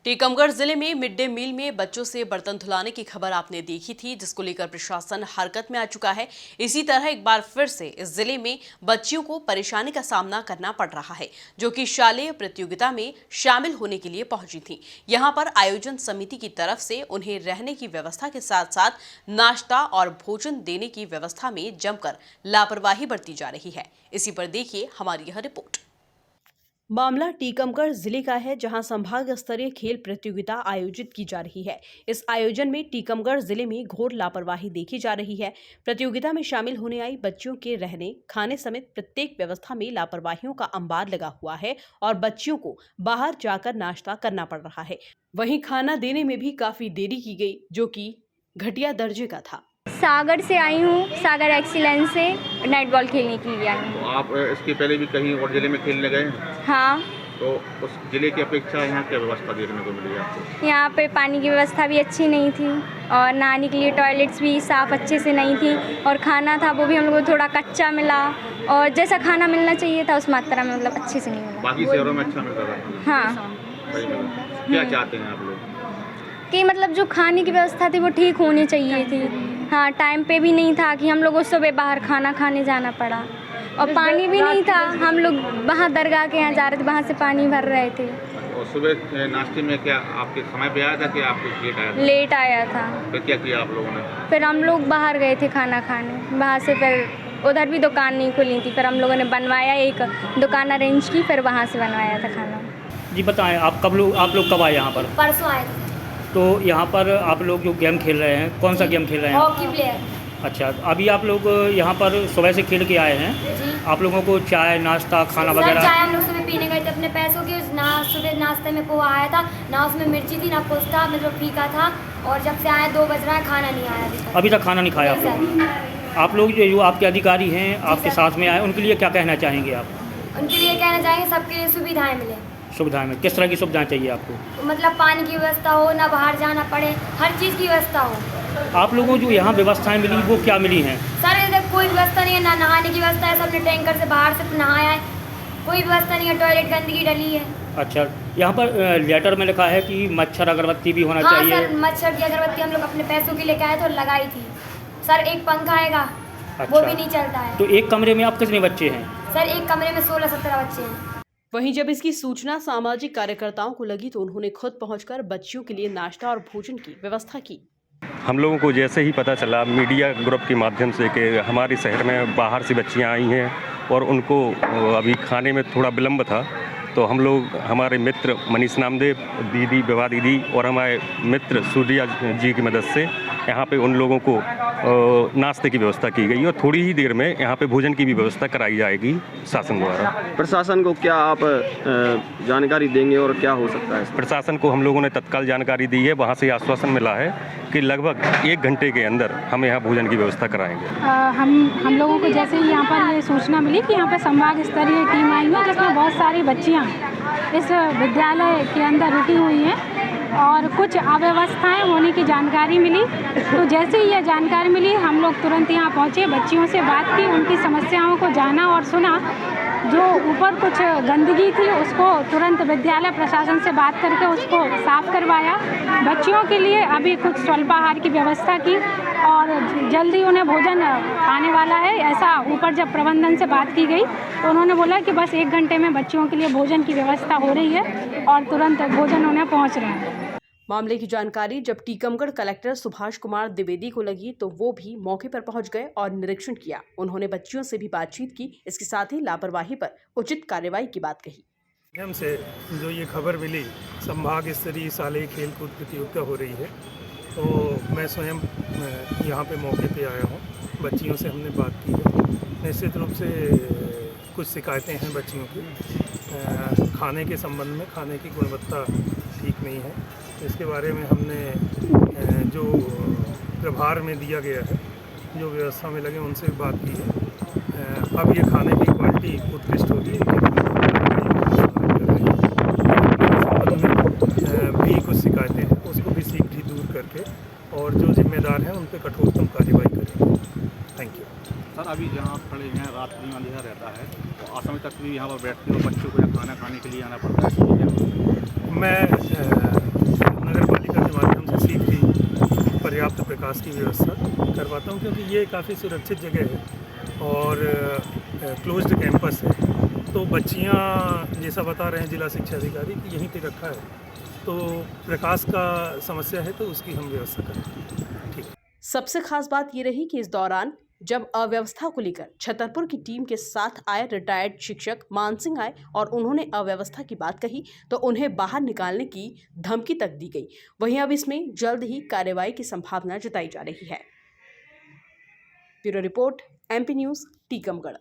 टीकमगढ़ जिले में mid day meal में बच्चों से बर्तन धुलाने की खबर आपने देखी थी, जिसको लेकर प्रशासन हरकत में आ चुका है। इसी तरह एक बार फिर से इस जिले में बच्चियों को परेशानी का सामना करना पड़ रहा है, जो कि शालेय प्रतियोगिता में शामिल होने के लिए पहुंची थी। यहां पर आयोजन समिति की तरफ से उन्हें रहने की व्यवस्था के साथ साथ नाश्ता और भोजन देने की व्यवस्था में जमकर लापरवाही बरती जा रही है। इसी पर देखिए हमारी यह रिपोर्ट। मामला टीकमगढ़ जिले का है, जहां संभाग स्तरीय खेल प्रतियोगिता आयोजित की जा रही है। इस आयोजन में टीकमगढ़ जिले में घोर लापरवाही देखी जा रही है। प्रतियोगिता में शामिल होने आई बच्चियों के रहने, खाने समेत प्रत्येक व्यवस्था में लापरवाहियों का अंबार लगा हुआ है और बच्चियों को बाहर जाकर नाश्ता करना पड़ रहा है। वहीं खाना देने में भी काफी देरी की गई, जो कि घटिया दर्जे का था। सागर से आई हूँ, सागर एक्सीलेंस से नाइट बॉल खेलने के लिए आई हूँ। तो आप इसके पहले भी कहीं और जिले में खेलने गए हैं? हाँ। तो उस जिले की अपेक्षा यहाँ क्या व्यवस्था देखने को मिली आपको? यहाँ पे पानी की व्यवस्था भी अच्छी नहीं थी और नहाने के लिए टॉयलेट्स भी साफ़ अच्छे से नहीं थी और खाना था वो भी हम लोग को थोड़ा कच्चा मिला और जैसा खाना मिलना चाहिए था उस मात्रा में मतलब अच्छे से नहीं मिला। बाकी शहरों में अच्छा मिलता था? हाँ। क्या चाहते हैं आप लोग? कि मतलब जो खाने की व्यवस्था थी वो ठीक होनी चाहिए थी। हाँ, टाइम पे भी नहीं था कि हम लोग को सुबह बाहर खाना खाने जाना पड़ा और पानी भी नहीं था। हम लोग वहाँ दरगाह के यहाँ जा रहे थे, वहाँ से पानी भर रहे थे। और सुबह नाश्ते में क्या आपके समय पे आया था कि आप लेट आया था? लेट आया था। फिर क्या किया आप लोगों ने? फिर हम लोग बाहर गए थे खाना खाने, वहाँ से फिर उधर भी दुकान नहीं खुली थी, फिर हम लोगों ने बनवाया, एक दुकान अरेंज की, फिर वहाँ से बनवाया था खाना। जी बताएं, आप लोग कब आए यहाँ पर? परसों आए थे। तो यहाँ पर आप लोग जो गेम खेल रहे हैं, कौन सा गेम खेल रहे हैं? Hockey player. अच्छा, अभी आप लोग यहाँ पर सुबह से खेल के आए हैं। जी। आप लोगों को चाय नाश्ता खाना वगैरह? चाय हम लोग सुबह पीने गए थे अपने पैसों के। ना सुबह नाश्ते में पोहा आया था, ना उसमें मिर्ची थी, ना कुछ था, मतलब फीका था। और जब से आए 2 बज रहा है, खाना नहीं आया अभी तक खाना नहीं खाया आप लोग? आप लोग जो आपके अधिकारी हैं आपके साथ में आए, उनके लिए क्या कहना चाहेंगे आप? उनके लिए कहना चाहेंगे सबके लिए सुविधाएं मिले। सुविधाएं में किस तरह की सुविधाएं चाहिए आपको? मतलब पानी की व्यवस्था हो, ना बाहर जाना पड़े, हर चीज़ की व्यवस्था हो। आप लोगों को जो यहाँ व्यवस्थाएं मिली वो क्या मिली हैं? सर इधर कोई व्यवस्था नहीं है, ना नहाने की व्यवस्था है, सबने टैंकर से बाहर से नहाया है, कोई व्यवस्था नहीं है, टॉयलेट गंदगी डली है। अच्छा, यहाँ पर लेटर में लिखा है कि मच्छर अगरबत्ती भी होना चाहिए। हाँ सर, मच्छर की अगरबत्ती हम लोग अपने पैसों के लेके आए थे और लगाई थी। सर एक पंखा आएगा, वो भी नहीं चलता है। तो एक कमरे में आप कितने बच्चे हैं? सर एक कमरे में 16-17 बच्चे हैं। वहीं जब इसकी सूचना सामाजिक कार्यकर्ताओं को लगी तो उन्होंने खुद पहुंचकर बच्चियों के लिए नाश्ता और भोजन की व्यवस्था की। हम लोगों को जैसे ही पता चला मीडिया ग्रुप के माध्यम से कि हमारे शहर में बाहर से बच्चियां आई हैं और उनको अभी खाने में थोड़ा विलम्ब था, तो हम लोग हमारे मित्र मनीष नामदेव दीदी, विभा दीदी और हमारे मित्र सूर्या जी की मदद से यहाँ पे उन लोगों को नाश्ते की व्यवस्था की गई और थोड़ी ही देर में यहाँ पे भोजन की भी व्यवस्था कराई जाएगी शासन द्वारा। प्रशासन को क्या आप जानकारी देंगे और क्या हो सकता है? प्रशासन को हम लोगों ने तत्काल जानकारी दी है, वहाँ से आश्वासन मिला है कि लगभग 1 घंटे के अंदर हम यहाँ भोजन की व्यवस्था कराएंगे। हम लोगों को जैसे ही यहाँ पर ये सूचना मिली कि यहाँ पर संभाग स्तरीय टीम आई है, जिसमें बहुत सारी बच्चियाँ इस विद्यालय के अंदर रुकी हुई हैं और कुछ अव्यवस्थाएं होने की जानकारी मिली, तो जैसे ही यह जानकारी मिली हम लोग तुरंत यहाँ पहुँचे, बच्चियों से बात की, उनकी समस्याओं को जाना और सुना। जो ऊपर कुछ गंदगी थी उसको तुरंत विद्यालय प्रशासन से बात करके उसको साफ़ करवाया। बच्चियों के लिए अभी कुछ स्वल्पाहार की व्यवस्था की और जल्दी उन्हें भोजन आने वाला है, ऐसा ऊपर जब प्रबंधन से बात की गई तो उन्होंने बोला कि बस 1 घंटे में बच्चियों के लिए भोजन की व्यवस्था हो रही है और तुरंत भोजन उन्हें पहुँच रहा है। मामले की जानकारी जब टीकमगढ़ कलेक्टर सुभाष कुमार द्विवेदी को लगी तो वो भी मौके पर पहुंच गए और निरीक्षण किया। उन्होंने बच्चियों से भी बातचीत की, इसके साथ ही लापरवाही पर उचित कार्रवाई की बात कही। से जो ये खबर मिली संभाग स्तरीय शालेय खेलकूद प्रतियोगिता हो रही है, तो मैं स्वयं यहाँ पे मौके पे आया हूँ। बच्चियों से हमने बात की है। निश्चित रूप से कुछ शिकायतें हैं बच्चियों की, खाने के संबंध में, खाने की गुणवत्ता ठीक नहीं है। इसके बारे में हमने जो प्रभार में दिया गया है, जो व्यवस्था में लगे, उनसे बात की है। अब ये खाने की क्वालिटी उत्कृष्ट होगी, भी कुछ शिकायतें हैं उसको भी शीघ्र ही दूर करके और जो जिम्मेदार हैं उन पर कठोरतम कार्रवाई करेंगे। Thank you. सर अभी जहाँ आप खड़े हैं रात्रि में अंधेरा रहता है, तो असमय तक भी यहाँ पर बैठते हो, बच्चों को या खाना खाने के लिए आना पड़ता है? मैं प्रकाश की व्यवस्था करवाता हूँ, क्योंकि ये काफ़ी सुरक्षित जगह है और क्लोज्ड कैंपस है। तो बच्चियाँ जैसा बता रहे हैं जिला शिक्षा अधिकारी कि यहीं पे रखा है, तो प्रकाश का समस्या है तो उसकी हम व्यवस्था करें। ठीक। सबसे खास बात ये रही कि इस दौरान जब अव्यवस्था को लेकर छतरपुर की टीम के साथ आए रिटायर्ड शिक्षक मान सिंह आए और उन्होंने अव्यवस्था की बात कही तो उन्हें बाहर निकालने की धमकी तक दी गई। वहीं अब इसमें जल्द ही कार्रवाई की संभावना जताई जा रही है। Bureau report, MP news, Tikamgarh.